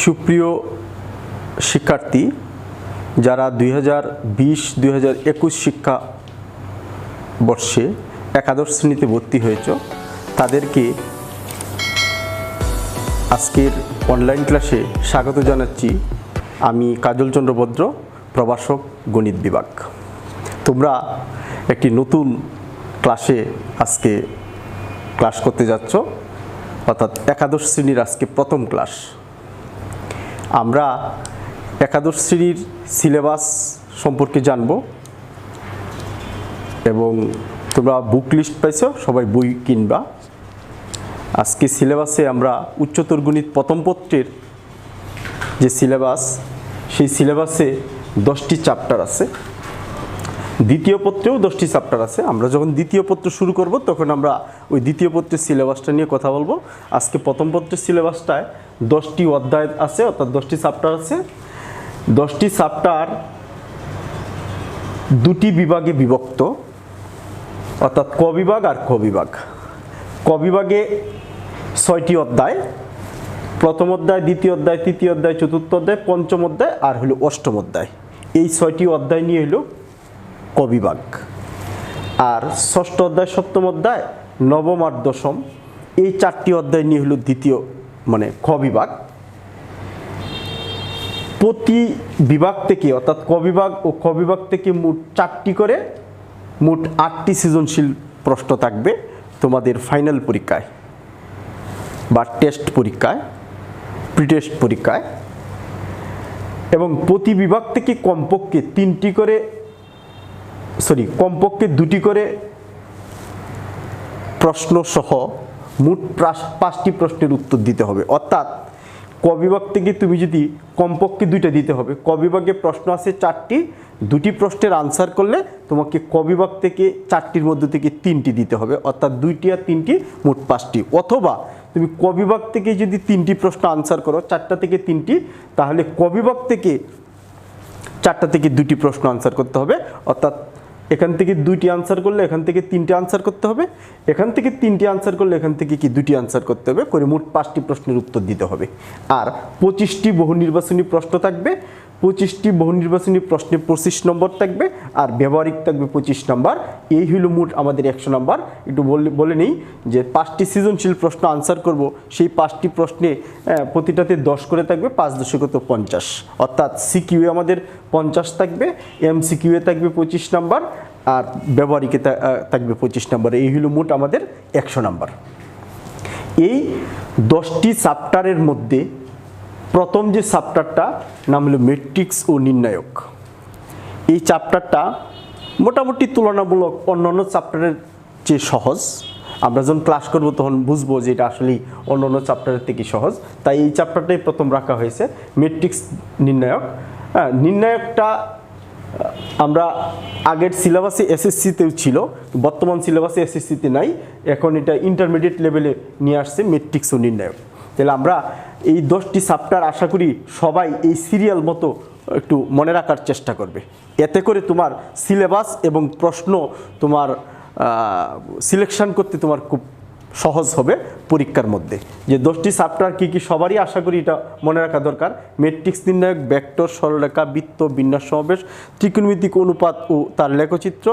সুপ্রিয় শিক্ষার্থী যারা 2020-2021 শিক্ষাবর্ষে একাদশ শ্রেণীতে ভর্তি হয়েছ তাদেরকে আজকের অনলাইন ক্লাসে স্বাগত জানাচ্ছি। আমি কাজল চন্দ্র ভদ্র, প্রভাষক, গণিত বিভাগ। তোমরা একটি নতুন ক্লাসে আজকে ক্লাস করতে যাচ্ছ, অর্থাৎ একাদশ শ্রেণীর আজকে প্রথম ক্লাস। আমরা একাদশ শ্রেণীর সিলেবাস সম্পর্কে জানব এবং তোমরা বুক লিস্ট পাইছো, সবাই বই কিনবা। আজকে সিলেবাসে আমরা উচ্চতর গণিত প্রথম পত্রের যে সিলেবাস, সেই সিলেবাসে 10টি চ্যাপ্টার আছে। দ্বিতীয় পত্রেও 10টি চ্যাপ্টার আছে। আমরা যখন দ্বিতীয় পত্র শুরু করব তখন আমরা ওই দ্বিতীয় পত্রের সিলেবাসটা নিয়ে কথা বলবো। আজকে প্রথম পত্রের সিলেবাসটায় 10টি অধ্যায় আছে, অর্থাৎ 10টি চ্যাপ্টার আছে। 10টি চ্যাপ্টার দুটি বিভাগে বিভক্ত, অর্থাৎ ক বিভাগ আর খ বিভাগ। ক বিভাগে 6টি অধ্যায়, প্রথম অধ্যায়, দ্বিতীয় অধ্যায়, তৃতীয় অধ্যায়, চতুর্থ অধ্যায়, পঞ্চম অধ্যায় আর হলো অষ্টম অধ্যায়। এই 6টি অধ্যায় নিয়ে হলো ক বিভাগ। আর ষষ্ঠ অধ্যায়, সপ্তম অধ্যায়, নবম আর দশম, এই 4টি অধ্যায় নিয়ে হলো দ্বিতীয় খ বিভাগ। প্রতি বিভাগ থেকে, অর্থাৎ ক বিভাগ ও খ বিভাগ থেকে মোট 4টি করে, মোট 8টি সৃজনশীল প্রশ্ন থাকবে তোমাদের ফাইনাল পরীক্ষায় বা টেস্ট পরীক্ষায়, প্রিটেস্ট পরীক্ষায়। এবং প্রতি বিভাগ থেকে কমপক্ষে 2টি করে প্রশ্ন সহ মোট 5টি প্রশ্নের উত্তর দিতে হবে। অর্থাৎ ক বিভাগ থেকে তুমি যদি কমপক্ষে 2টা দিতে হবে, ক বিভাগে প্রশ্ন আছে 4টি, 2টি প্রশ্নের আনসার করলে তোমাকে ক বিভাগ থেকে 4টির মধ্যে থেকে 3টি দিতে হবে, অর্থাৎ 2টি আর 3টি মোট 5টি। অথবা তুমি ক বিভাগ থেকে যদি 3টি প্রশ্ন আনসার করো, 4টা থেকে 3টি, তাহলে ক বিভাগ থেকে 4টা থেকে 2টি প্রশ্ন আনসার করতে হবে। অর্থাৎ এখান থেকে 2টি আনসার করলে এখান থেকে 3টে আনসার করতে হবে, এখান থেকে 3টি আনসার করলে এখান থেকে 2টি আনসার করতে হবে, করে মোট 5টি প্রশ্নের উত্তর দিতে হবে। আর 25টি বহু নির্বাচনী প্রশ্ন থাকবে। 25টি বহু নির্বাচনী প্রশ্নে 25 নম্বর থাকবে, আর ব্যবহারিক থাকবে 25 নম্বর। এই হলো মোট আমাদের 100 নম্বর। একটু বলে নেই যে 5টি সৃজনশীল প্রশ্ন আনসার করব, সেই 5টি প্রশ্নে প্রতিটাতে 10 করে থাকবে, 5 × 10 = 50। অর্থাৎ সিকিউএ আমাদের 50 থাকবে, এমসিকিউএ থাকবে 25 নম্বর, আর ব্যবহারিকে থাকবে 25 নম্বর। এই হলো মোট আমাদের 100 নম্বর। এই 10টি চ্যাপ্টারের মধ্যে প্রথম যে চ্যাপ্টারটা নাম হলো ম্যাট্রিক্স ও নির্ণায়ক। এই চ্যাপ্টারটা মোটামুটি তুলনামূলক অন্যান্য চ্যাপ্টারের চেয়ে সহজ। আমরা যখন ক্লাস করব তখন বুঝবো যে এটা আসলেই অন্যান্য চ্যাপ্টারের থেকে সহজ। তাই এই চ্যাপ্টারটাই প্রথম রাখা হয়েছে, ম্যাট্রিক্স নির্ণায়ক। নির্ণায়কটা আমরা আগের সিলেবাসে এসএসসিতেও ছিল, বর্তমান সিলেবাসে এসএসসিতে নাই, এখন এটা ইন্টারমিডিয়েট লেভেলে নিয়ে আসছে ম্যাট্রিক্স ও নির্ণায়ক। তাহলে আমরা এই 10টি চ্যাপ্টার আশা করি সবাই এই সিরিয়াল মতো একটু মনে রাখার চেষ্টা করবে। এতে করে তোমার সিলেবাস এবং প্রশ্ন তোমার সিলেকশন করতে তোমার খুব সহজ হবে পরীক্ষার মধ্যে। যে 10টি চ্যাপ্টার কী কী সবারই আশা করি এটা মনে রাখা দরকার। ম্যাট্রিক্স নির্ণায়ক, ভেক্টর, সরলরেখা, বৃত্ত, বিন্যাস সমাবেশ, ত্রিকোণমিতিক অনুপাত ও তার লেখচিত্র,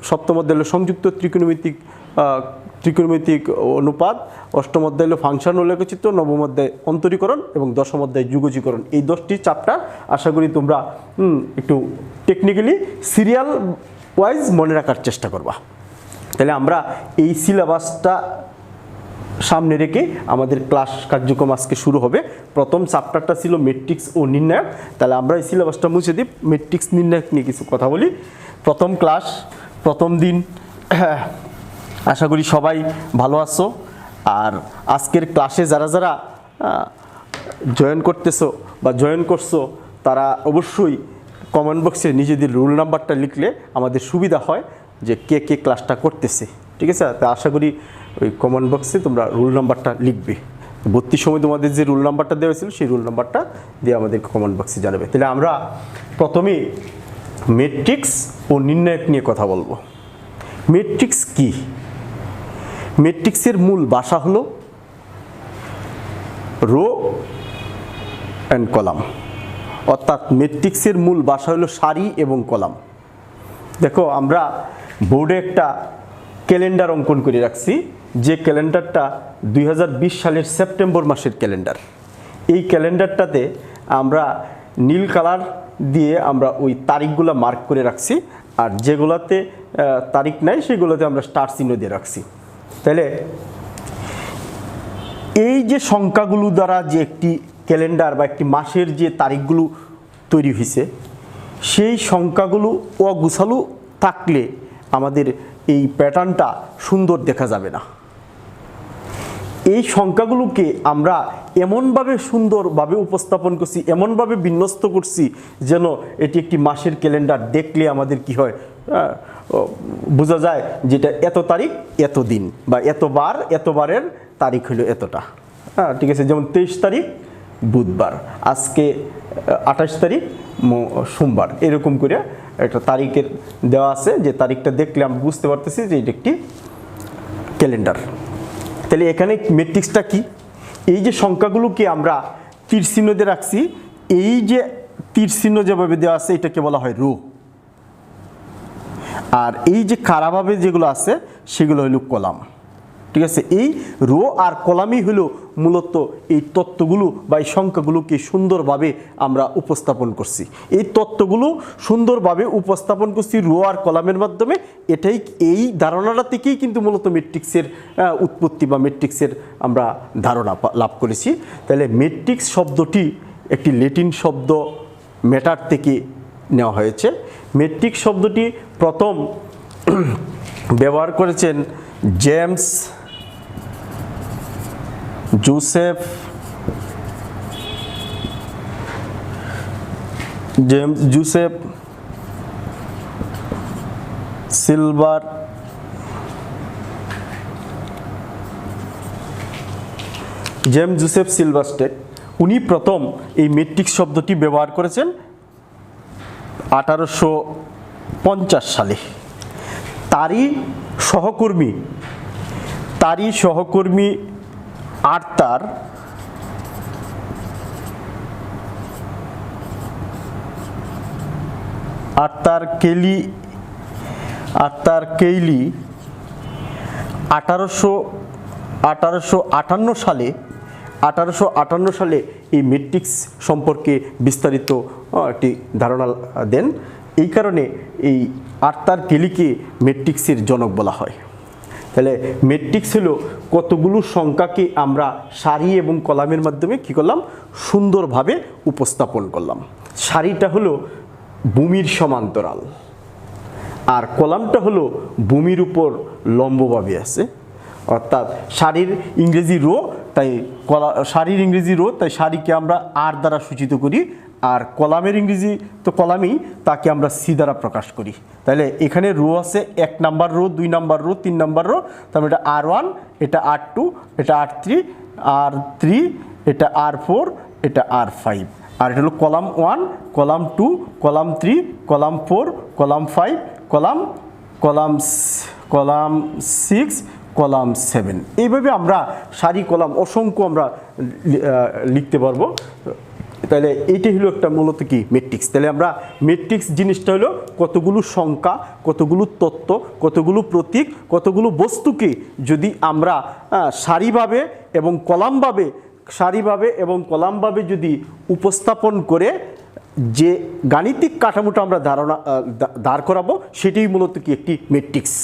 সপ্তম অধ্যায় হলো সংযুক্ত ত্রিকোণমিতিক অনুপাত, অষ্টম অধ্যায় হলো ফাংশন ও লেখচিত্র, নবম অধ্যায় অন্তরীকরণ এবং দশম অধ্যায় যুগজীকরণ। এই 10টি চ্যাপ্টার আশা করি তোমরা একটু টেকনিক্যালি সিরিয়াল ওয়াইজ মনে রাখার চেষ্টা করবা। তাহলে আমরা এই সিলেবাসটা সামনে রেখে আমাদের ক্লাস কার্যক্রম আজকে শুরু হবে। প্রথম চ্যাপ্টারটা ছিল ম্যাট্রিক্স ও নির্ণায়ক। তাহলে আমরা এই সিলেবাসটা মুছে দিই, ম্যাট্রিক্স নির্ণায়ক নিয়ে কিছু কথা বলি। প্রথম ক্লাস, প্রথম দিন, আশা করি সবাই ভালো আছো। আর আজকের ক্লাসে যারা যারা জয়েন করতেছো বা জয়েন করছো তারা অবশ্যই কমেন্ট বক্সে নিজেদের রোল নাম্বারটা লিখলে আমাদের সুবিধা হয় যে কে কে ক্লাসটা করতেছে, ঠিক আছে? তা আশা করি ওই কমেন্ট বক্সে তোমরা রোল নাম্বারটা লিখবে। ভর্তির সময় তোমাদের যে রোল নাম্বারটা দেওয়া হয়েছিল সেই রোল নাম্বারটা দিয়ে আমাদের কমেন্ট বক্সে জানাবে। তাহলে আমরা প্রথমে ম্যাট্রিক্স ও নির্ণায়ক নিয়ে কথা বলবো। ম্যাট্রিক্স কি? ম্যাট্রিক্সের মূল ভাষা হলো রো অ্যান্ড কলাম। অর্থাৎ ম্যাট্রিক্সের মূল ভাষা হলো সারি এবং কলাম। দেখো আমরা বোর্ডে একটা ক্যালেন্ডার অঙ্কন করে রাখছি, যে ক্যালেন্ডারটা 2020 সালের সেপ্টেম্বর মাসের ক্যালেন্ডার। এই ক্যালেন্ডারটাতে আমরা নীল কালার দিয়ে আমরা ওই তারিখগুলো মার্ক করে রাখছি, আর যেগুলোতে তারিখ নাই সেগুলোতে আমরা স্টার চিহ্ন দিয়ে রাখছি। তাহলে এই যে সংখ্যাগুলো দ্বারা যে একটি ক্যালেন্ডার বা একটি মাসের যে তারিখগুলো তৈরি হয়েছে, সেই সংখ্যাগুলো অগুছালো থাকলে আমাদের এই প্যাটার্নটা সুন্দর দেখা যাবে না। এই সংখ্যাগুলোকে আমরা এমনভাবে সুন্দরভাবে উপস্থাপন করছি, এমনভাবে বিন্যস্ত করছি যেন এটি একটি মাসের ক্যালেন্ডার। দেখলে আমাদের কি হয়, বোঝা যায় যেটা এত তারিখ এত দিন, বা এতবার এতবারের তারিখ হলো এতটা। হ্যাঁ, ঠিক আছে। যেমন 23 তারিখ বুধবার, আজকে 28 তারিখ সোমবার, এরকম করে একটা তারিখের দেওয়া আছে, যে তারিখটা দেখলে আমরা বুঝতে পারতেছি যে এটি একটি ক্যালেন্ডার। তাহলে এখানে ম্যাট্রিক্সটা কি? এই যে সংখ্যাগুলোকে আমরা তীর চিহ্ন দিয়ে রাখছি, এই যে তীর চিহ্ন যেভাবে দেওয়া আছে এটাকে বলা হয় রো, আর এই যে খাড়াভাবে যেগুলো আছে সেগুলো হলো কলাম। ঠিক আছে। এই রো আর কলামই হলো মূলত এই তত্ত্বগুলো বা এই সংখ্যাগুলোকে সুন্দরভাবে আমরা উপস্থাপন করছি। এই তত্ত্বগুলো সুন্দরভাবে উপস্থাপন করছি রো আর কলামের মাধ্যমে। এটাই, এই ধারণাটা থেকেই কিন্তু মূলত ম্যাট্রিক্সের উৎপত্তি বা ম্যাট্রিক্সের আমরা ধারণা লাভ করেছি। তাহলে ম্যাট্রিক্স শব্দটি একটি ল্যাটিন শব্দ ম্যাটার থেকে নেওয়া হয়েছে। ম্যাট্রিক্স শব্দটি প্রথম ব্যবহার করেছেন জেমস জোসেফ সিলভার সিলভারস্টেড। উনি প্রথম এই ম্যাট্রিক্স শব্দটি ব্যবহার করেছেন 1850 সালে। তারই সহকর্মী আর্থার কেইলি 1858 সালে এই ম্যাট্রিক্স সম্পর্কে বিস্তারিত একটি ধারণা দেন। এই কারণে এই আর্থার কেইলিকে ম্যাট্রিক্সের জনক বলা হয়। তাহলে ম্যাট্রিক্স হলো কতগুলো সংখ্যাকে আমরা সারি এবং কলামের মাধ্যমে কী করলাম, সুন্দরভাবে উপস্থাপন করলাম। সারিটা হলো ভূমির সমান্তরাল, আর কলামটা হলো ভূমির উপর লম্বভাবে আছে। অর্থাৎ সারির ইংরেজি রো, তাই সারিকে আমরা আর দ্বারা সূচিত করি, আর কলামের ইংরেজি তো কলামই, তাকে আমরা সি দ্বারা প্রকাশ করি। তাহলে এখানে রো আছে 1 number rho, 2 number rho, 3 number rho. তারপরে এটা R1, এটা R2, এটা R3, এটা R4, এটা R5। আর এটা হলো column 1, column 2, column 3, column 4, column 5, column 6, column 7। এইভাবে আমরা সারি কলাম অসংখ্য আমরা লিখতে পারবো। তাহলে এইটাই হলো একটা মূলত কি ম্যাট্রিক্স। তাহলে আমরা ম্যাট্রিক্স জিনিসটা হলো কতগুলো সংখ্যা, কতগুলো তত্ত্ব, কতগুলো প্রতীক, কতগুলো বস্তুকে যদি আমরা সারিভাবে এবং কলামভাবে যদি উপস্থাপন করে যে গাণিতিক কাঠামোটা আমরা দাঁড় করাবো, সেটাই মূলত কি একটি ম্যাট্রিক্স।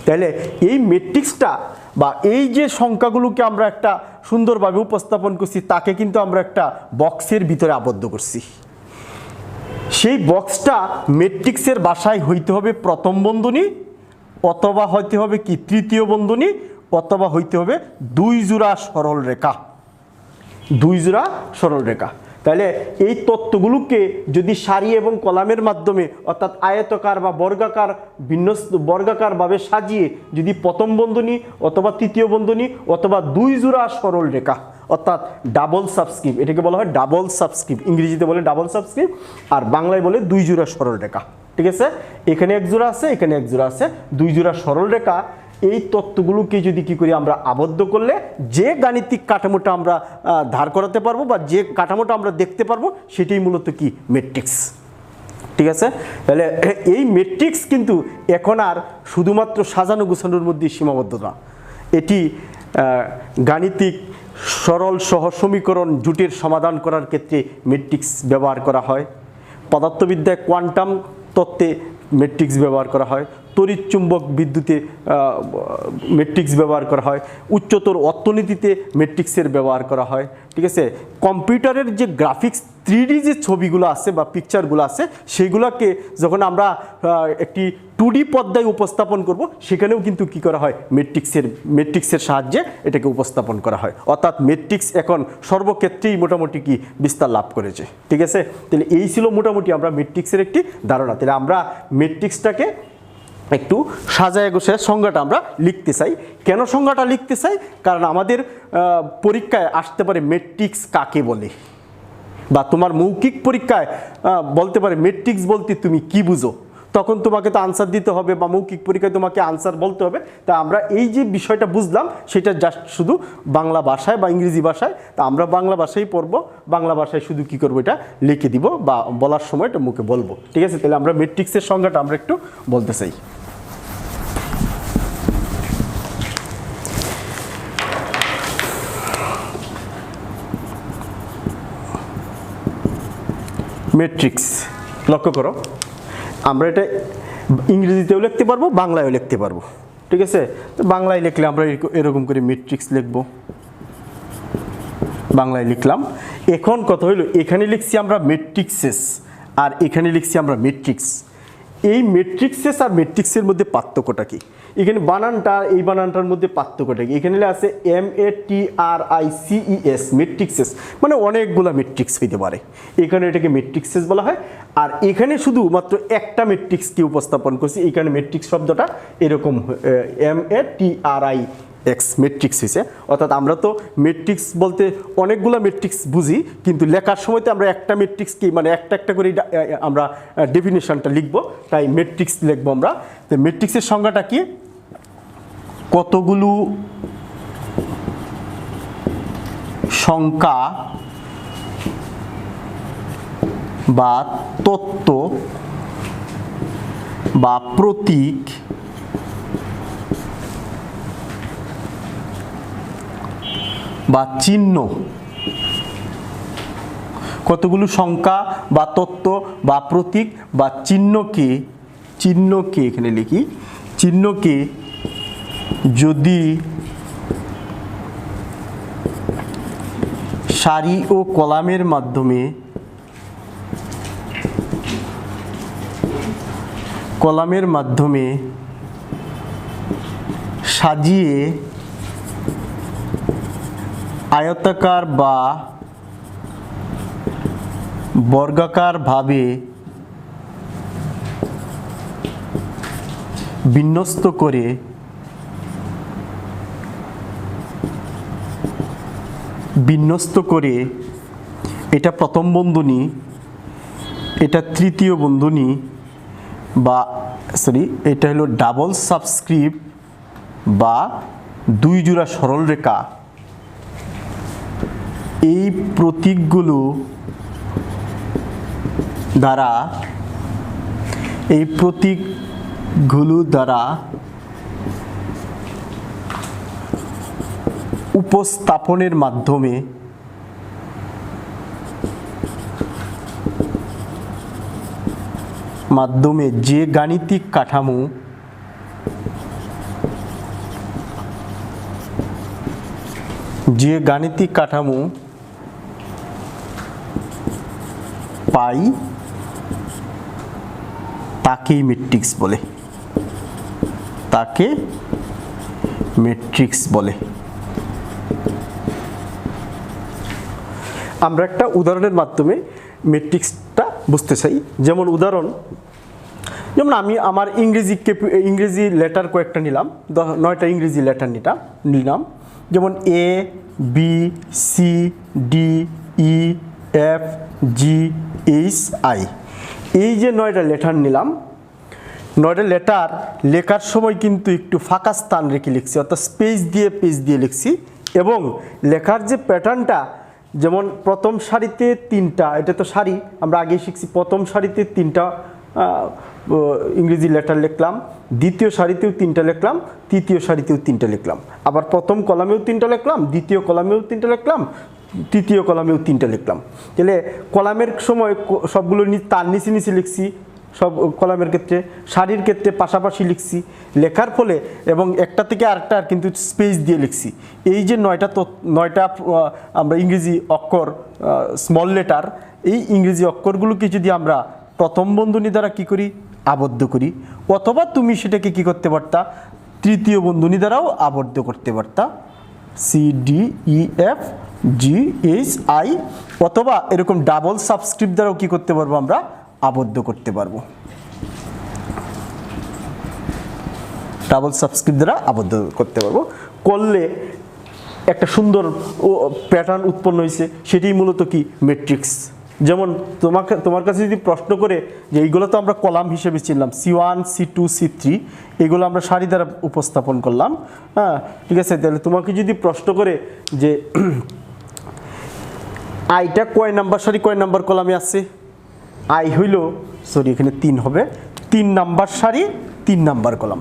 তাহলে এই ম্যাট্রিক্সটা বা এই যে সংখ্যাগুলোকে আমরা একটা সুন্দরভাবে উপস্থাপন করছি, তাকে কিন্তু আমরা একটা বক্সের ভিতরে আবদ্ধ করছি। সেই বক্সটা ম্যাট্রিক্সের ভাষায় হইতে হবে প্রথম বন্ধনী, অথবা হইতে হবে কি তৃতীয় বন্ধনী, অথবা হইতে হবে 2 জোড়া সরল রেখা। তাহলে এই তত্ত্বগুলোকে যদি সারি এবং কলামের মাধ্যমে, অর্থাৎ আয়তাকার বা বর্গাকারভাবে সাজিয়ে যদি প্রথম বন্ধনী অথবা তৃতীয় বন্ধনী অথবা 2 জোড়া সরল রেখা, অর্থাৎ ডাবল সাবস্ক্রিপ্ট, এটাকে বলা হয় ডাবল সাবস্ক্রিপ্ট, ইংরেজিতে বলে ডাবল সাবস্ক্রিপ্ট, আর বাংলায় বলে 2 জোড়া সরল রেখা। ঠিক আছে। এখানে 1 জোড়া আছে, এখানে 1 জোড়া আছে, 2 জোড়া সরল রেখা। এই তত্ত্বগুলোকে যদি কি করি আমরা আবদ্ধ করলে যে গাণিতিক কাঠামোটা আমরা ধার করাতে পারবো বা যে কাঠামোটা আমরা দেখতে পারবো সেটাই মূলত কি ম্যাট্রিক্স। ঠিক আছে, তাহলে এই ম্যাট্রিক্স কিন্তু এখন আর শুধুমাত্র সাজানো গোছানোর মধ্যে সীমাবদ্ধ না, এটি গাণিতিক সরল সহজ সমীকরণ জুটের সমাধান করার ক্ষেত্রে ম্যাট্রিক্স ব্যবহার করা হয়, পদার্থবিদ্যায় কোয়ান্টাম তত্ত্বে ম্যাট্রিক্স ব্যবহার করা হয়, তড়িৎ চুম্বক বিদ্যুতে ম্যাট্রিক্স ব্যবহার করা হয়, উচ্চতর অর্থনীতিতে ম্যাট্রিক্সের ব্যবহার করা হয়। ঠিক আছে, কম্পিউটারের যে গ্রাফিক্স 3D যে ছবিগুলো আছে বা পিকচারগুলো আছে সেইগুলোকে যখন আমরা একটি 2D পর্দায় উপস্থাপন করব সেখানেও কিন্তু কি করা হয় ম্যাট্রিক্সের সাহায্যে এটাকে উপস্থাপন করা হয়। অর্থাৎ ম্যাট্রিক্স এখন সর্বক্ষেত্রেই মোটামুটি কি বিস্তার লাভ করেছে। ঠিক আছে, তাহলে এই ছিল মোটামুটি আমরা ম্যাট্রিক্সের একটি ধারণা। তাহলে আমরা ম্যাট্রিক্সটাকে একটু সাজায় গোছায় সংজ্ঞাটা আমরা লিখতে চাই। কেন সংজ্ঞাটা লিখতে চাই? কারণ আমাদের পরীক্ষায় আসতে পারে ম্যাট্রিক্স কাকে বলে, বা তোমার মৌখিক পরীক্ষায় বলতে পারে ম্যাট্রিক্স বলতে তুমি কি বুঝো, তখন তোমাকে তো আনসার দিতে হবে বা মৌখিক পরীক্ষায় তোমাকে আনসার বলতে হবে। তা আমরা এই যে বিষয়টা বুঝলাম সেটা জাস্ট শুধু বাংলা ভাষায় বা ইংরেজি ভাষায়, তা আমরা বাংলা ভাষায় পড়বো, বাংলা ভাষায় শুধু কি করবো এটা লিখে দিব বা বলার সময় এটা মুখে বলবো। ঠিক আছে, তাহলে আমরা ম্যাট্রিক্সের সংজ্ঞাটা আমরা একটু বলতে চাই। ম্যাট্রিক্স লক্ষ্য করো, আমরা এটা ইংরেজিতেও লিখতে পারবো, বাংলায়ও লিখতে পারবো। ঠিক আছে, তো বাংলায় লিখলে আমরা এরকম করে ম্যাট্রিক্স লিখব, বাংলায় লিখলাম। এখন কথা হইলো এখানে লিখছি আমরা ম্যাট্রিক্সেস আর এখানে লিখছি আমরা ম্যাট্রিক্স। এই ম্যাট্রিক্সেস আর ম্যাট্রিক্সের মধ্যে পার্থক্যটা কি? এখানে বানানটা এই বানানটার মধ্যে পার্থক্যটা কি? এখানে আছে MATRICES ম্যাট্রিক্সেস, মানে অনেকগুলা ম্যাট্রিক্স হইতে পারে, এখানে এটাকে ম্যাট্রিক্সেস বলা হয়। আর এখানে শুধুমাত্র একটা ম্যাট্রিক্সকে উপস্থাপন করছি, এখানে ম্যাট্রিক্স শব্দটা এরকম MATRIX ম্যাট্রিক্স হয়েছে। অর্থাৎ আমরা তো ম্যাট্রিক্স বলতে অনেকগুলো ম্যাট্রিক্স বুঝি, কিন্তু লেখার সময় তো আমরা একটা ম্যাট্রিক্সকে মানে একটা করে আমরা ডেফিনেশনটা লিখব, তাই ম্যাট্রিক্স লিখবো আমরা। তো ম্যাট্রিক্সের সংজ্ঞাটা কি? কতগুলো সংখ্যা বা তত্ত্ব বা প্রতীক বা চিহ্ন, কতগুলো সংখ্যা বা তত্ত্ব বা প্রতীক বা চিহ্নকে এখানে লিখি, চিহ্নকে যদি সারি ও কলামের মাধ্যমে সাজিয়ে আয়তাকার বা বর্গাকার ভাবে বিন্যস্ত করে এটা প্রথম বন্ধনী, এটা তৃতীয় বন্ধনী, বা এটা হলো ডাবল সাবস্ক্রিপ্ট বা দুই জোড়া সরল রেখা, এই প্রতীকগুলো দ্বারা উপস্থাপনের মাধ্যমে যে গাণিতিক কাঠামো পাই তাকেই ম্যাট্রিক্স বলে। আমরা একটা উদাহরণের মাধ্যমে ম্যাট্রিক্সটা বুঝতে চাই। যেমন আমি আমার ইংরেজি লেটার কয়েকটা নিলাম, 9টা ইংরেজি লেটার নিলাম। যেমন ABCDEFGHI, এই যে 9টা লেটার নিলাম, 9টা লেটার লেখার সময় কিন্তু একটু ফাঁকা স্থান রেখে লিখছি, অর্থাৎ স্পেস দিয়ে লিখছি। এবং লেখার যে প্যাটার্নটা, যেমন প্রথম সারিতে 3টা, এটা তো সারি আমরা আগে শিখছি, প্রথম সারিতে 3টা ইংরেজি লেটার লিখলাম, দ্বিতীয় সারিতেও 3টা লিখলাম, তৃতীয় সারিতেও 3টা লিখলাম, আবার প্রথম কলামেও 3টা লিখলাম, দ্বিতীয় কলামেও 3টা লিখলাম, তৃতীয় কলামেও 3টা লিখলাম। তাহলে কলামের সময় সবগুলো তার নিচে লিখছি, সব কলামের ক্ষেত্রে, সারির ক্ষেত্রে পাশাপাশি লিখছি, লেখার ফলে এবং একটা থেকে আরেকটা কিন্তু স্পেস দিয়ে লিখছি। এই যে 9টা আমরা ইংরেজি অক্ষর স্মল লেটার, এই ইংরেজি অক্ষরগুলোকে যদি আমরা প্রথম বন্ধনী দ্বারা কি করি, আবদ্ধ করি, অথবা তুমি সেটাকে কি করতে পারতা, তৃতীয় বন্ধনী দ্বারাও আবদ্ধ করতে পারতা, CDEFGHI, অথবা এরকম ডাবল সাবস্ক্রিপ্ট দ্বারাও কি করতে পারবো, আমরা আবদ্ধ করতে পারবো, ডাবল সাবস্ক্রিপ্ট দ্বারা আবদ্ধ করতে পারবো। করলে একটা সুন্দর প্যাটার্ন উৎপন্ন হয়েছে, সেটাই মূলত কি ম্যাট্রিক্স। যেমন তোমার কাছে যদি প্রশ্ন করে যে এইগুলো তো আমরা কলাম হিসেবে চিনলাম, C1 C2 C3, এগুলো আমরা সারি দ্বারা উপস্থাপন করলাম, হ্যাঁ ঠিক আছে। তাহলে তোমাকে যদি প্রশ্ন করে যে আইটা কয় নাম্বার সারি কয় নাম্বার কলামে আছে, আই হইল এখানে 3 হবে, 3 নাম্বার সারি 3 নাম্বার কলাম।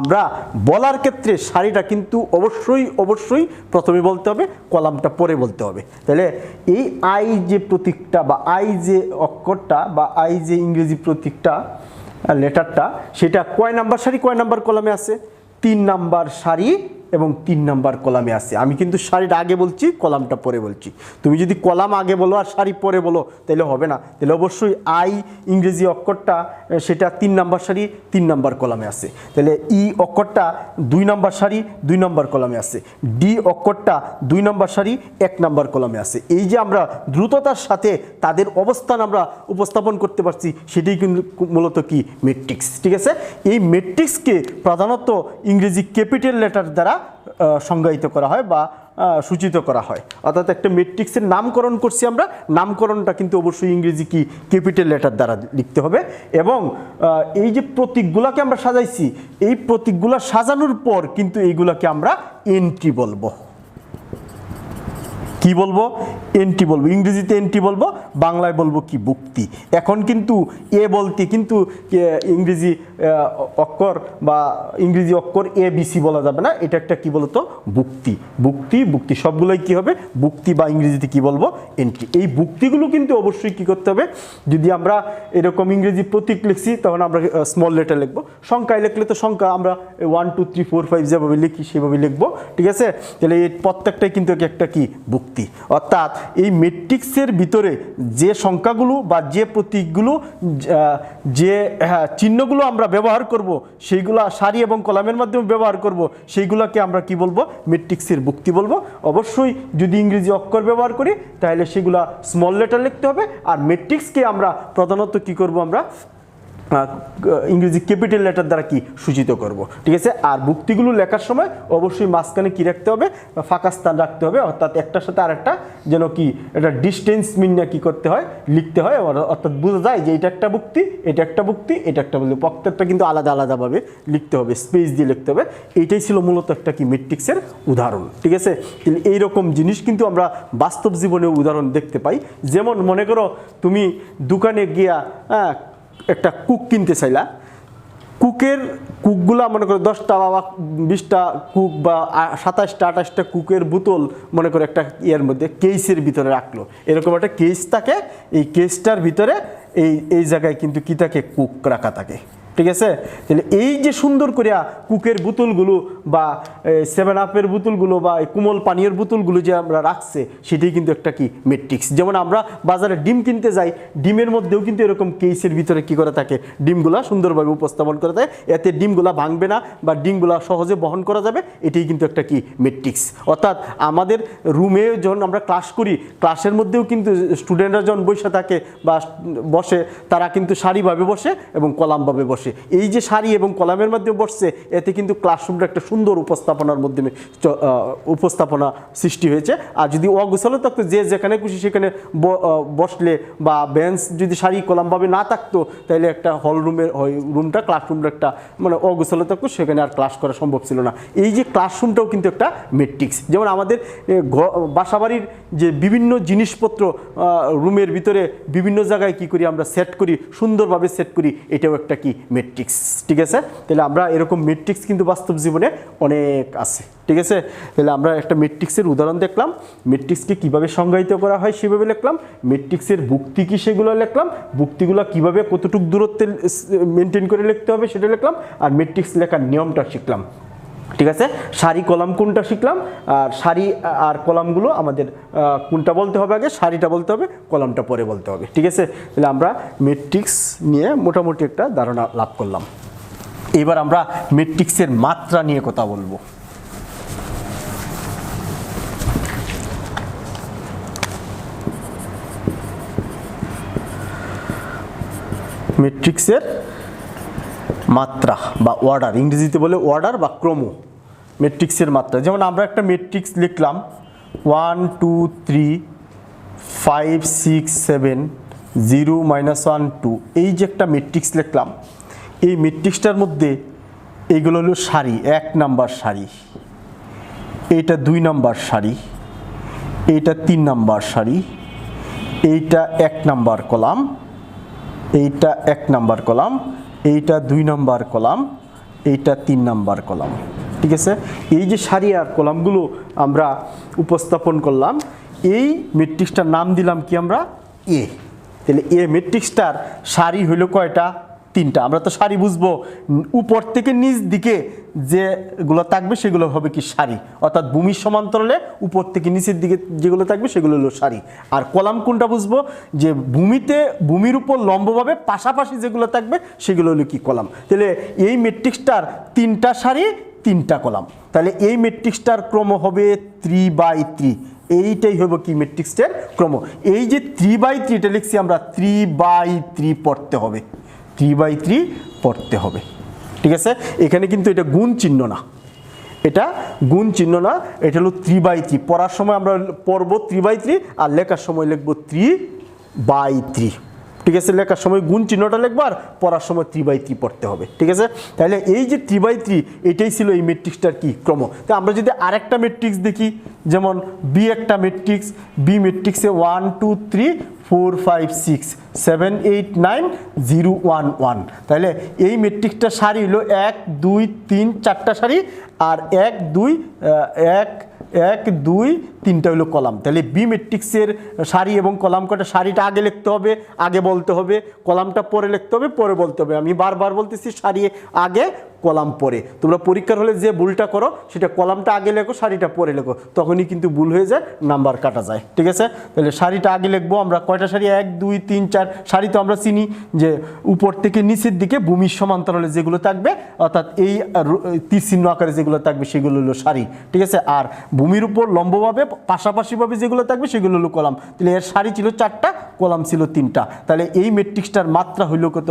আমরা বলার ক্ষেত্রে সারিটা কিন্তু অবশ্যই প্রথমে বলতে হবে, কলামটা পরে বলতে হবে। তাহলে এই আই যে প্রতীকটা বা আই যে অক্ষরটা বা আই যে ইংরেজি প্রতীকটা লেটারটা, সেটা কয় নাম্বার সারি কয় নাম্বার কলামে আছে, 3 নাম্বার সারি এবং 3 নাম্বার কলামে আছে। আমি কিন্তু সারিটা আগে বলছি, কলামটা পরে বলছি। তুমি যদি কলাম আগে বলো আর সারি পরে বলো তাহলে হবে না। তাহলে অবশ্যই আই ইংরেজি অক্ষরটা সেটা 3 নাম্বার সারি 3 নাম্বার কলামে আছে। তাহলে ই অক্ষরটা 2 নাম্বার সারি 2 নাম্বার কলামে আছে, ডি অক্ষরটা 2 নাম্বার সারি 1 নাম্বার কলামে আছে। এই যে আমরা দ্রুততার সাথে তাদের অবস্থান আমরা উপস্থাপন করতে পারছি, সেটাই কিন্তু মূলত কি ম্যাট্রিক্স, ঠিক আছে। এই ম্যাট্রিক্সকে প্রধানত ইংরেজি ক্যাপিটাল লেটার দ্বারা সংজ্ঞায়িত করা হয় বা সূচিত করা হয়। অর্থাৎ একটা ম্যাট্রিক্সের নামকরণ করছি আমরা, নামকরণটা কিন্তু অবশ্যই ইংরেজি কি ক্যাপিটাল লেটার দ্বারা লিখতে হবে। এবং এই যে প্রতীকগুলোকে আমরা সাজাইছি, এই প্রতীকগুলো সাজানোর পর কিন্তু এইগুলোকে আমরা এন্ট্রি বলবো। কি বলবো, এন্ট্রি বলবো, ইংরেজিতে এন্ট্রি বলবো, বাংলায় বলবো কি বুক্তি। এখন কিন্তু এ বলতে কিন্তু ইংরেজি অক্ষর বা ইংরেজি অক্ষর ABC বলা যাবে না, এটা একটা কি বলতো বুক্তি সবগুলোই কি হবে বুক্তি, বা ইংরেজিতে কি বলবো এন্ট্রি। এই বুক্তিগুলো কিন্তু অবশ্যই কি করতে হবে, যদি আমরা এরকম ইংরেজি প্রতীক লিখছি তখন আমরা স্মল লেটার লিখবো, সংখ্যায় লিখলে তো সংখ্যা আমরা 1 2 3 4 5 যেভাবে লিখি সেভাবে লিখবো, ঠিক আছে। তাহলে এই প্রত্যেকটাই কিন্তু একটা কি বুক্তি। অর্থাৎ এই ম্যাট্রিক্সের ভিতরে যে সংখ্যাগুলো বা যে প্রতীকগুলো যে চিহ্নগুলো আমরা ব্যবহার করব, সেইগুলো সারি এবং কলামের মাধ্যমে ব্যবহার করব, সেইগুলোকে আমরা কি বলবো, ম্যাট্রিক্সের বুক্তি বলবো। অবশ্যই যদি ইংরেজি অক্ষর ব্যবহার করি তাহলে সেগুলা স্মল লেটার লিখতে হবে। আর ম্যাট্রিক্সকে আমরা প্রধানত কি করব, আমরা ইংরেজি ক্যাপিটাল লেটার দ্বারা কি সূচিত করব, ঠিক আছে। আর বুক্তিগুলো লেখার সময় অবশ্যই মাঝখানে কি রাখতে হবে, ফাঁকা স্থান রাখতে হবে, অর্থাৎ একটার সাথে আরেকটা যেন কি এটা ডিস্টেন্স মিনিয়ে কি করতে হয়, লিখতে হয়, অর্থাৎ বোঝা যায় যে এটা একটা বুক্তি, এটা একটা বুক্তি, এটা একটা বলতে, প্রত্যেকটা কিন্তু আলাদাভাবে লিখতে হবে, স্পেস দিয়ে লিখতে হবে। এইটাই ছিল মূলত একটা কি ম্যাট্রিক্সের উদাহরণ, ঠিক আছে। তাহলে এইরকম জিনিস কিন্তু আমরা বাস্তব জীবনে উদাহরণ দেখতে পাই। যেমন মনে করো তুমি দোকানে গিয়া একটা কুক কিনতে চাইলা, কুকগুলা মনে করো 10টা বা 20টা কুক বা 27টা 28টা কুকের বোতল মনে করো একটা ইয়ের মধ্যে কেসের ভিতরে রাখলো, এরকম একটা কেস থাকে, এই কেসটার ভিতরে এই জায়গায় কিন্তু কি থাকে, কুক রাখা থাকে, ঠিক আছে। তাহলে এই যে সুন্দর করে কুকের বোতলগুলো বা 7-আপের বোতলগুলো বা কোমল পানীয়ের বোতলগুলো যে আমরা রাখছে, সেটাই কিন্তু একটা কি ম্যাট্রিক্স। যেমন আমরা বাজারে ডিম কিনতে যাই, ডিমের মধ্যেও কিন্তু এরকম কেসের ভিতরে কি করে থাকে, ডিমগুলা সুন্দরভাবে উপস্থাপন করে দেয়, এতে ডিমগুলা ভাঙবে না বা ডিমগুলা সহজে বহন করা যাবে, এটাই কিন্তু একটা কি ম্যাট্রিক্স। অর্থাৎ আমাদের রুমে যখন আমরা ক্লাস করি, ক্লাসের মধ্যেও কিন্তু স্টুডেন্টরা যখন বসে থাকে বা বসে, তারা কিন্তু সারিভাবে বসে এবং কলামভাবে বসে। বসে। এই যে সারি এবং কলামের মাধ্যমে বসছে, এতে কিন্তু ক্লাসরুমটা একটা সুন্দর উপস্থাপনার মাধ্যমে উপস্থাপনা সৃষ্টি হয়েছে। আর যদি অগোছালো থাকতো, যে যেখানে খুশি সেখানে বসলে বা বেঞ্চ যদি সারি কলামভাবে না থাকতো, তাহলে একটা হল রুমটা ক্লাসরুমটা একটা মানে অগোছালো থাকতো, সেখানে আর ক্লাস করা সম্ভব ছিল না। এই যে ক্লাসরুমটাও কিন্তু একটা ম্যাট্রিক্স। যেমন আমাদের বাসাবাড়ির যে বিভিন্ন জিনিসপত্র রুমের ভিতরে বিভিন্ন জায়গায় কি করি আমরা সেট করি, সুন্দরভাবে সেট করি, এটাও একটা কি ম্যাট্রিক্স। ঠিক আছে, তাহলে আমরা এরকম ম্যাট্রিক্স কিন্তু বাস্তব জীবনে অনেক আছে। ঠিক আছে, তাহলে আমরা একটা ম্যাট্রিক্সের উদাহরণ দেখলাম, ম্যাট্রিক্সকে কিভাবে সংজ্ঞায়িত করা হয় সেভাবে লিখলাম, ম্যাট্রিক্সের ভুক্তি কি সেগুলো লিখলাম, ভুক্তিগুলো কিভাবে কতটুকু দূরত্বে মেনটেন করে লিখতে হবে সেটা লিখলাম, আর ম্যাট্রিক্স লেখার নিয়মটা শিখলাম। ঠিক আছে, সারি কলাম কোনটা শিখলাম, আর সারি আর কলামগুলো আমাদের কোনটা বলতে হবে আগে, সারিটা বলতে হবে, কলামটা পরে বলতে হবে। ঠিক আছে, তাহলে আমরা ম্যাট্রিক্স নিয়ে মোটামুটি একটা ধারণা লাভ করলাম। এবার আমরা ম্যাট্রিক্সের মাত্রা নিয়ে কথা বলবো। ম্যাট্রিক্সের মাত্রা বা অর্ডার, ইংরেজিতে বলে অর্ডার বা ক্রম। ম্যাট্রিক্সের মাত্রা, যেমন আমরা একটা ম্যাট্রিক্স লিখলাম 1 2 3 5 6 7 0 -1 2, এই যে একটা ম্যাট্রিক্স লিখলাম, এই ম্যাট্রিক্সটার মধ্যে এইগুলো হলো সারি, 1 নাম্বার সারি, এইটা 2 নাম্বার সারি, এইটা 3 নাম্বার সারি, এইটা 1 নাম্বার কলাম, এইটা 1 নাম্বার কলাম, এইটা 2 নাম্বার কলাম, এইটা 3 নাম্বার কলাম। ঠিক আছে, এই যে সারি আর কলামগুলো আমরা উপস্থাপন করলাম, এই ম্যাট্রিক্সটার নাম দিলাম কি আমরা এ। তাহলে এ ম্যাট্রিক্সটার সারি হইল কয়টা, 3টা। আমরা তো সারি বুঝবো, উপর থেকে নিচ দিকে যেগুলো থাকবে সেগুলো হবে কি সারি, অর্থাৎ ভূমির সমান্তরালে উপর থেকে নিচের দিকে যেগুলো থাকবে সেগুলো হলো সারি। আর কলাম কোনটা বুঝবো, যে ভূমির উপর লম্বভাবে পাশাপাশি যেগুলো থাকবে সেগুলো হলো কি কলাম। তাহলে এই ম্যাট্রিক্সটার 3টা সারি 3টা কলাম, তাহলে এই ম্যাট্রিক্সটার ক্রম হবে 3/3। এইটাই হবে কি ম্যাট্রিক্সের ক্রম। এই যে 3/3টা লিখছি আমরা, 3/3 পড়তে হবে, 3/3 পড়তে হবে। ঠিক আছে, এখানে কিন্তু এটা গুণ চিহ্ন না, এটা গুণ চিহ্ন না, এটা হলো 3/3। পড়ার সময় আমরা পড়ব 3/3, আর লেখার সময় লিখবো 3/3। ঠিক আছে, লেখার সময় গুণ চিহ্নটা লিখবো, আর পড়ার সময় 3/3 পড়তে হবে। ঠিক আছে, তাহলে এই যে 3/3 এটাই ছিল এই ম্যাট্রিক্সটার কি ক্রম। তো আমরা যদি আরেকটা ম্যাট্রিক্স দেখি, যেমন বি একটা ম্যাট্রিক্স, বি ম্যাট্রিক্সে 1 2 3 4 5 6 7 8 9 0 1 1, তাহলে এই ম্যাট্রিক্সটার সারি হলো 1 2 3 4টা সারি, আর 1 2 3টা হলো কলাম। তাহলে বি ম্যাট্রিক্সের সারি এবং কলাম কটা, সারিটা আগে লিখতে হবে, আগে বলতে হবে, কলামটা পরে লিখতে হবে, পরে বলতে হবে। আমি বারবার বলতেছি সারি আগে কলাম পরে। তোমরা পরীক্ষার হলে যে ভুলটা করো সেটা কলামটা আগে লেখো, সারিটা পরে লেখো, তখনই কিন্তু ভুল হয়ে যায়, নাম্বার কাটা যায়। ঠিক আছে, তাহলে সারিটা আগে লিখবো আমরা। কয়টা সারি, 1 2 3 4 সারি তো আমরা চিনি যে উপর থেকে নিচের দিকে ভূমির সমান্তরালে যেগুলো থাকবে, অর্থাৎ এই তীর চিহ্ন আকারে যেগুলো থাকবে সেগুলো হলো সারি। ঠিক আছে, আর ভূমির উপর লম্বভাবে পাশাপাশিভাবে যেগুলো থাকবে সেগুলো হলো কলাম। তাহলে এর সারি ছিল 4টা, কলাম ছিল 3টা। তাহলে এই ম্যাট্রিক্সটার মাত্রা হইল কত,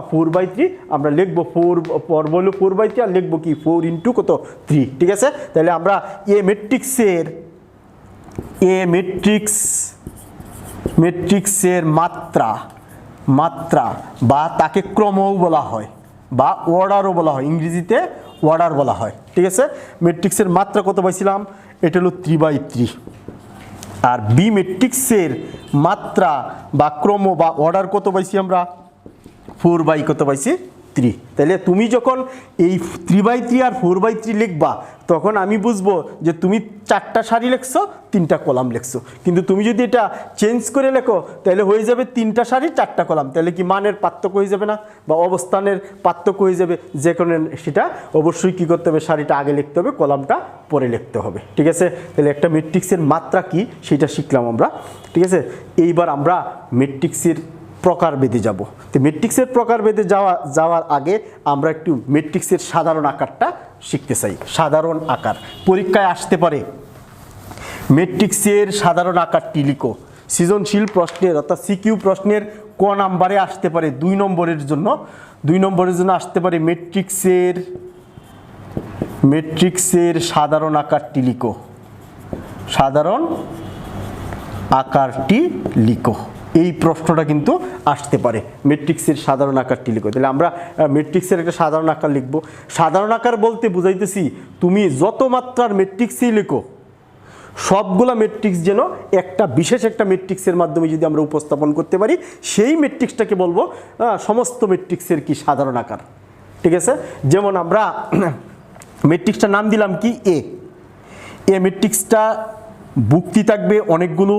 4/3। আমরা লিখবো 4 পর্ব হলো 4/3, আর লিখবো কি 4 × কত 3। ঠিক আছে, তাহলে আমরা এ ম্যাট্রিক্সের মাত্রা বা তাকে ক্রমও বলা হয় বা অর্ডারও বলা হয়, ইংরেজিতে অর্ডার বলা হয়। ঠিক আছে, ম্যাট্রিক্সের মাত্রা কত পাইছিলাম, এটা হলো 3/3। আর বি ম্যাট্রিক্সের মাত্রা বা ক্রম বা অর্ডার কত পাইছি আমরা, 4/3। তাহলে তুমি যখন এই 3/3 আর 4/3 লিখবা, তখন আমি বুঝবো যে তুমি 4টা সারি লিখছো, 3টা কলাম লিখছো। কিন্তু তুমি যদি এটা চেঞ্জ করে লেখো, তাহলে হয়ে যাবে 3টা সারি 4টা কলাম। তাহলে কি মানের পার্থক্য হয়ে যাবে না, বা অবস্থানের পার্থক্য হয়ে যাবে। যে কোনো সেটা অবশ্যই কী করতে হবে, সারিটা আগে লিখতে হবে, কলামটা পরে লিখতে হবে। ঠিক আছে, তাহলে একটা ম্যাট্রিক্সের মাত্রা কি সেটা শিখলাম আমরা। ঠিক আছে, এইবার আমরা ম্যাট্রিক্সের প্রকারভেদে যাব। তো ম্যাট্রিক্সের প্রকারভেদে যাওয়ার আগে আমরা একটু ম্যাট্রিক্সের সাধারণ আকারটা শিখতে চাই। সাধারণ আকার পরীক্ষায় আসতে পারে, ম্যাট্রিক্সের সাধারণ আকারটি লিখো। সৃজনশীল প্রশ্নের অর্থাৎ সিকিউ প্রশ্নের ক নাম্বারে আসতে পারে 2 নম্বরের জন্য আসতে পারে ম্যাট্রিক্সের সাধারণ আকারটি লিখো, সাধারণ আকারটি লিখো। এই প্রশ্নটা কিন্তু আসতে পারে, ম্যাট্রিক্সের সাধারণ আকারটি লিখো। তাহলে আমরা ম্যাট্রিক্সের একটা সাধারণ আকার লিখব। সাধারণ আকার বলতে বুঝাইতেছি তুমি যত মাত্রার ম্যাট্রিক্সই লিখো, সবগুলা ম্যাট্রিক্স যেন একটা বিশেষ একটা ম্যাট্রিক্সের মাধ্যমে যদি আমরা উপস্থাপন করতে পারি, সেই ম্যাট্রিক্সটাকে বলবো সমস্ত ম্যাট্রিক্সের কি সাধারণ আকার। ঠিক আছে, যেমন আমরা ম্যাট্রিক্সটার নাম দিলাম কি এ ম্যাট্রিক্সটা বুক্তি থাকবে অনেকগুলো,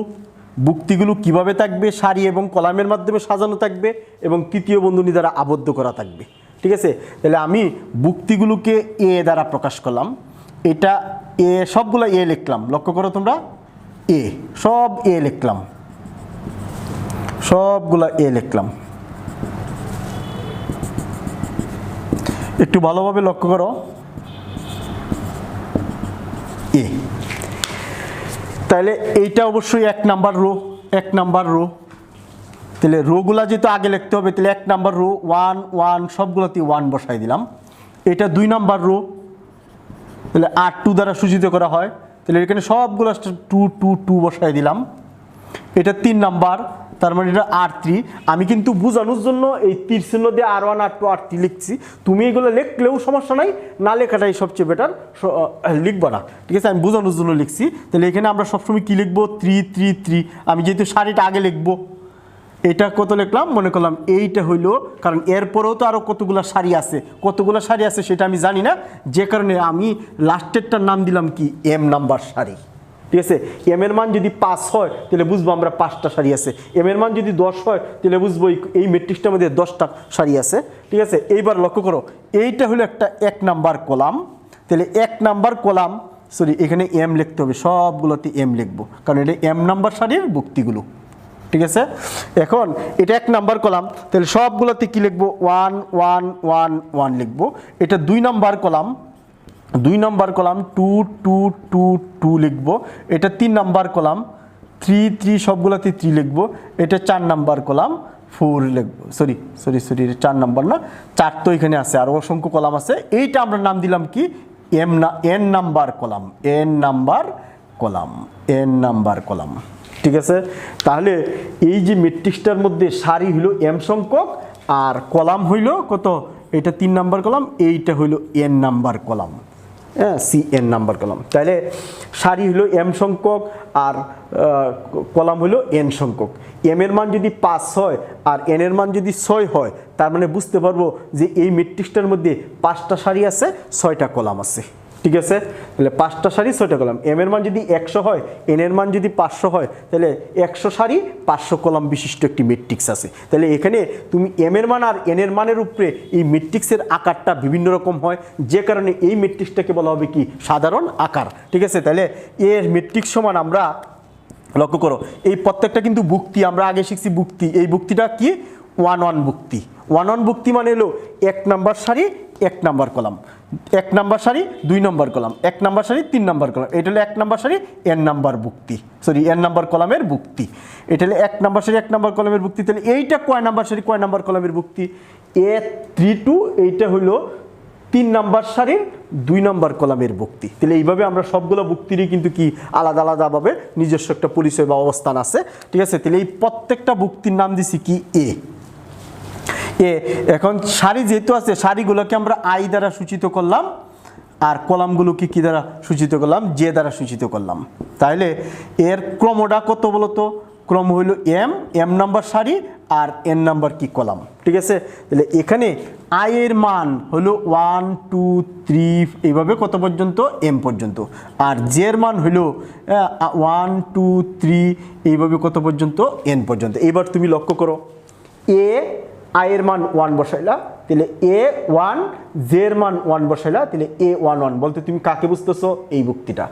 বুক্তিগুলো কিভাবে থাকবে, সারি এবং কলামের মাধ্যমে সাজানো থাকবে এবং তৃতীয় বন্ধনী দ্বারা আবদ্ধ করা থাকবে। ঠিক আছে, তাহলে আমি বুক্তিগুলোকে এ দ্বারা প্রকাশ করলাম, এটা এ সবগুলো এ লিখলাম, লক্ষ্য করো তোমরা, এ সব এ লিখলাম, সবগুলা এ লিখলাম। একটু ভালোভাবে লক্ষ্য করো, এ। তাহলে এইটা অবশ্যই 1 নাম্বার রো, তাহলে রোগুলা যেহেতু আগে লিখতে হবে, তাহলে 1 নাম্বার রো 1 1 সবগুলোতে 1 বসাই দিলাম। এটা 2 নাম্বার রো, তাহলে R2 দ্বারা সূচিত করা হয়, তাহলে এখানে সবগুলো 2 2 2 বসাই দিলাম। এটা 3 নাম্বার, তার মানে এটা R3। আমি কিন্তু বোঝানোর জন্য এই তীর চিহ্ন দিয়ে R1 R2 R3 লিখছি, তুমি এগুলো লিখলেও সমস্যা নাই, না লেখাটাই সবচেয়ে বেটার, লিখবা না। ঠিক আছে, আমি বোঝানোর জন্য লিখছি। তাহলে এখানে আমরা সবসময় কি লিখবো, 3 3 3। আমি যেহেতু সারিটা আগে লিখবো, এটা কত লিখলাম, মনে করলাম এইটা হইলো, কারণ এরপরেও তো আরও কতগুলো সারি আছে সেটা আমি জানি না, যে কারণে আমি লাস্টেরটার নাম দিলাম কি এম নাম্বার সারি। ঠিক আছে, এম এর মান যদি 5 হয় তাহলে বুঝবো আমরা 5টা সারি আছে, এম এর মান যদি 10 হয় তাহলে বুঝবো এই ম্যাট্রিক্সটার মধ্যে 10টা সারি আছে। ঠিক আছে, এইবার লক্ষ্য করো, এইটা হলো একটা 1 নাম্বার কলাম, তাহলে 1 নাম্বার কলাম, সরি এখানে এম লিখতে হবে, সবগুলোতে এম লিখবো, কারণ এটা এম নাম্বার সারির বুক্তিগুলো। ঠিক আছে, এখন এটা 1 নাম্বার কলাম, তাহলে সবগুলোতে কি লিখবো, 1 1 1 1 লিখবো। এটা 2 নাম্বার কলাম, 2 নাম্বার কলাম 2 2 2 2 লিখবো। এটা 3 নাম্বার কলাম, 3 3 সবগুলোতে 3 লিখবো। এটা 4 নাম্বার কলাম, 4 লিখবো। সরি 4 নাম্বার না, 4 তো এখানে আছে, আর অসংখ্য কলাম আছে। এইটা আমরা নাম দিলাম কি এন নাম্বার কলাম। ঠিক আছে, তাহলে এই যে ম্যাট্রিক্সটার মধ্যে সারি হইল এম সংখ্যক আর কলাম হইল কত, এটা 3 নাম্বার কলাম, এইটা হইল N number column, CN number column. তাহলে সারি হইল এম সংখ্যক আর কলাম হইল এন সংখ্যক। এম এর মান যদি 5 হয় আর এন এর মান যদি 6 হয়, তার মানে বুঝতে পারবো যে এই ম্যাট্রিক্সটার মধ্যে 5টা সারি আছে, 6টা কলাম আছে। ঠিক আছে, তাহলে 5টা সারি 6টা কলাম। এম এর মান যদি 100 হয়, এন এর মান যদি 500 হয়, তাহলে 100 সারি 500 কলাম বিশিষ্ট একটি ম্যাট্রিক্স আছে। তাহলে এখানে তুমি এম এর মান আর এন এর মানের উপরে এই ম্যাট্রিক্সের আকারটা বিভিন্ন রকম হয়, যে কারণে এই ম্যাট্রিক্সটাকে বলা হবে কি সাধারণ আকার। ঠিক আছে, তাহলে এর ম্যাট্রিক্স সমান আমরা লক্ষ্য করো, এই প্রত্যেকটা কিন্তু বুক্তি, আমরা আগে শিখছি বুক্তি, এই বুক্তিটা কি 1 1 বুক্তি। 1 1 বুক্তি মানে হলো 1 নাম্বার সারি 1 নাম্বার কলাম, 1 নাম্বার সারি 2 নাম্বার কলাম, 1 নাম্বার সারি 3 নাম্বার কলাম। এটা হলো 1 নাম্বার সারি এন নাম্বার বুক্তি, সরি এন নাম্বার কলামের বুক্তি। এটা হলো 1 নাম্বার সারি 1 নাম্বার কলামের বুক্তি। তাহলে এইটা কয় নাম্বার সারি কয় নাম্বার কলামের বুক্তি, A32, এইটা হইলো 3 নাম্বার সারির 2 নাম্বার কলামের বুক্তি। তাহলে এইভাবে আমরা সবগুলো বুক্তিরই কিন্তু কি আলাদা আলাদাভাবে নিজস্ব একটা পরিচয় বা অবস্থান আছে। ঠিক আছে, তাহলে এই প্রত্যেকটা বুক্তির নাম দিছি কি এ। এখন সারি যেহেতু আছে, সারিগুলোকে আমরা আই দ্বারা সূচিত করলাম আর কলামগুলোকে কি দ্বারা সূচিত করলাম, জে দ্বারা সূচিত করলাম। তাহলে এর ক্রমটা কত বলতো, ক্রম হইল এম নাম্বার সারি আর এন নাম্বার কি কলাম। ঠিক আছে, তাহলে এখানে আই এর মান হলো 1 2 3 এইভাবে কত পর্যন্ত, এম পর্যন্ত, আর জে এর মান হইল 1 2 3 এইভাবে কত পর্যন্ত, এন পর্যন্ত। এবার তুমি লক্ষ্য করো, আই এর মান 1 বসাইলা, তাহলে A1, জে এর মান 1 বসাইলা, তাহলে A11 বলতে তুমি কাকে বুঝতেছো, এই বুক্তিটা।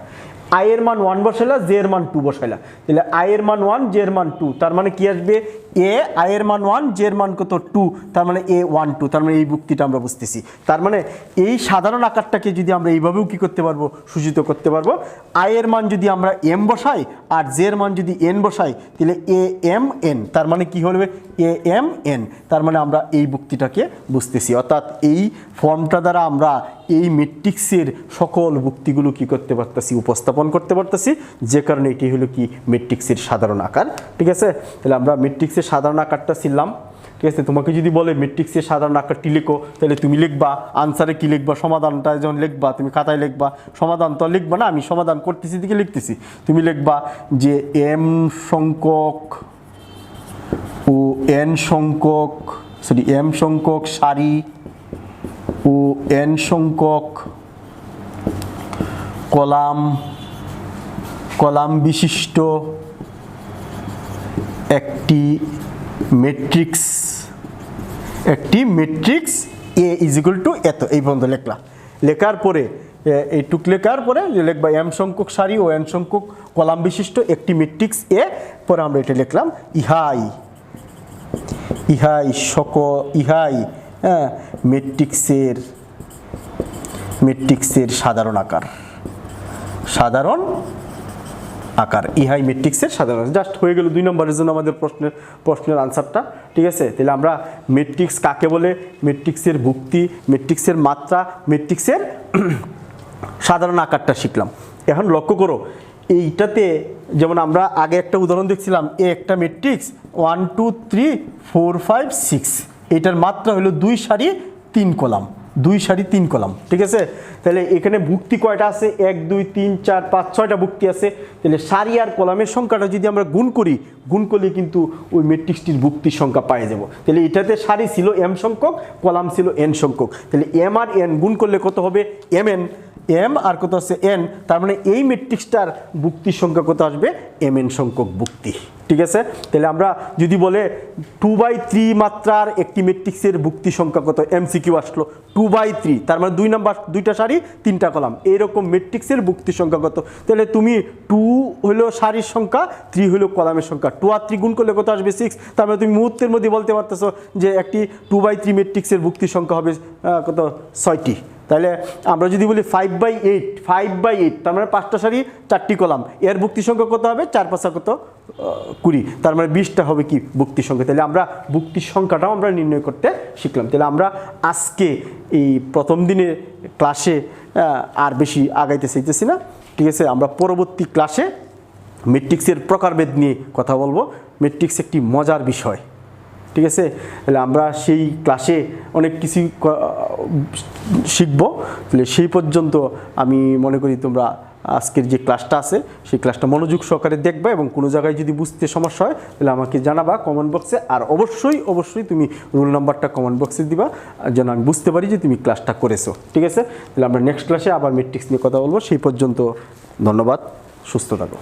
আই এর মান 1 বসাইলা, জে এর মান 2 বসাইলা, তাহলে আই এর মান 1 জে এর মান 2, তার মানে কি আসবে এ আই এর মান 1, জে এর মান কত 2, তার মানে এ 1 2, তার মানে এই বুক্তিটা আমরা বুঝতেছি। তার মানে এই সাধারণ আকারটাকে যদি আমরা এইভাবেও কি করতে পারবো, সূচিত করতে পারবো। আই এর মান যদি আমরা এম বসাই আর জে এর মান যদি এন বসাই, তাহলে এ এম এন, তার মানে কি হবে এ এম এন, তার মানে আমরা এই বুক্তিটাকে বুঝতেছি। অর্থাৎ এই ফর্মটা দ্বারা আমরা এই ম্যাট্রিক্সের সকল বুক্তিগুলো কি করতে পারতেছি, উপস্থাপন করতে পারতেছি, যে কারণে এটি হলো কি ম্যাট্রিক্সের সাধারণ আকার। ঠিক আছে, তাহলে আমরা ম্যাট্রিক্সের সাধারণ আকারটা ছিলাম। ঠিক আছে, তোমাকে যদি বলে ম্যাট্রিক্সের সাধারণ আকারটি লিখো, তাহলে তুমি লিখবা আনসারে কি লিখবা, সমাধানটা যখন লিখবা তুমি খাতায় লিখবা, সমাধান তো লিখবা না, আমি সমাধান করতেছি দিকে লিখতেছি। তুমি লিখবা যে এম সংখ্যক ও এন সংখ্যক এম সংখ্যক সারি ও এন সংখ্যক কলাম বিশিষ্ট একটি matrix A is equal to এত, এই পর্যন্ত লেখার পরে এইটুক লেখার পরে যে লিখবা এম সংখ্যক সারি ও এন সংখ্যক কলাম বিশিষ্ট একটি ম্যাট্রিক্স এ, পরে আমরা এটা লিখলাম ইহাই ম্যাট্রিক্সের সাধারণ আকার, ইহাই ম্যাট্রিক্সের সাধারণ। জাস্ট হয়ে গেল 2 নম্বরের জন্য আমাদের প্রশ্নের আনসারটা। ঠিক আছে, তাহলে আমরা ম্যাট্রিক্স কাকে বলে, ম্যাট্রিক্সের ভুক্তি, ম্যাট্রিক্সের মাত্রা, ম্যাট্রিক্সের সাধারণ আকারটা শিখলাম। এখন লক্ষ্য করো, এইটাতে যেমন আমরা আগে একটা উদাহরণ দেখছিলাম, একটা ম্যাট্রিক্স 1 2 3 4 5 6, এটার মাত্রা হলো 2 সারি 3 কলাম, 2 সারি 3 কলাম। ঠিক আছে, তাহলে এখানে ভুক্তি কয়টা আছে, 1 2 3 4 5 6টা ভুক্তি আছে। তাহলে সারি আর কলামের সংখ্যাটা যদি আমরা গুণ করলে কিন্তু ওই ম্যাট্রিক্সটির ভুক্তির সংখ্যা পেয়ে যাব। তাহলে এটাতে সারি ছিল এম সংখ্যক, কলাম ছিল এন সংখ্যক, তাহলে এম আর এন গুণ করলে কত হবে এম এন, এম আর কত আছে এন, তার মানে এই ম্যাট্রিক্সটার ভুক্তির সংখ্যা কত আসবে এম এন সংখ্যক ভুক্তি। ঠিক আছে, তাহলে আমরা যদি বলে 2/3 মাত্রার একটি ম্যাট্রিক্সের ভুক্তি সংখ্যা কত, এমসিকিউ আসলো 2/3, তার মানে 2 নাম্বার 2টা সারি 3টা কলাম, এইরকম ম্যাট্রিক্সের ভুক্তি সংখ্যা কত। তাহলে তুমি 2 হলো সারির সংখ্যা, 3 হলো কলামের সংখ্যা, 2 আর 3 গুণ করলে কত আসবে 6, তার মানে তুমি মুহূর্তের মধ্যে বলতে পারতেছো যে একটি 2/3 ম্যাট্রিক্সের ভুক্তি সংখ্যা হবে কত 6টি। তাহলে আমরা যদি বলি 5/8, তার মানে 5টা সারি 4টি কলাম, এর ভুক্তি সংখ্যা কত হবে 4 5 কত 20, তার মানে 20টা হবে কি ভুক্তি সংখ্যা। তাহলে আমরা ভুক্তির সংখ্যাটাও আমরা নির্ণয় করতে শিখলাম। তাহলে আমরা আজকে এই প্রথম দিনের ক্লাসে আর বেশি আগাইতে চাইতেছি না। ঠিক আছে, আমরা পরবর্তী ক্লাসে ম্যাট্রিক্সের প্রকারভেদ নিয়ে কথা বলবো। ম্যাট্রিক্স একটি মজার বিষয়। ঠিক আছে, তাহলে আমরা সেই ক্লাসে অনেক কিছু শিখব। তাহলে সেই পর্যন্ত আমি মনে করি তোমরা আজকের যে ক্লাসটা আছে সেই ক্লাসটা মনোযোগ সহকারে দেখবা, এবং কোনো জায়গায় যদি বুঝতে সমস্যা হয় তাহলে আমাকে জানাবা কমেন্ট বক্সে। আর অবশ্যই তুমি রোল নাম্বারটা কমেন্ট বক্সে দিবা, যেন আমি বুঝতে পারি যে তুমি ক্লাসটা করেছো। ঠিক আছে, তাহলে আমরা নেক্সট ক্লাসে আবার ম্যাট্রিক্স নিয়ে কথা বলবো। সেই পর্যন্ত ধন্যবাদ, সুস্থ থাকো।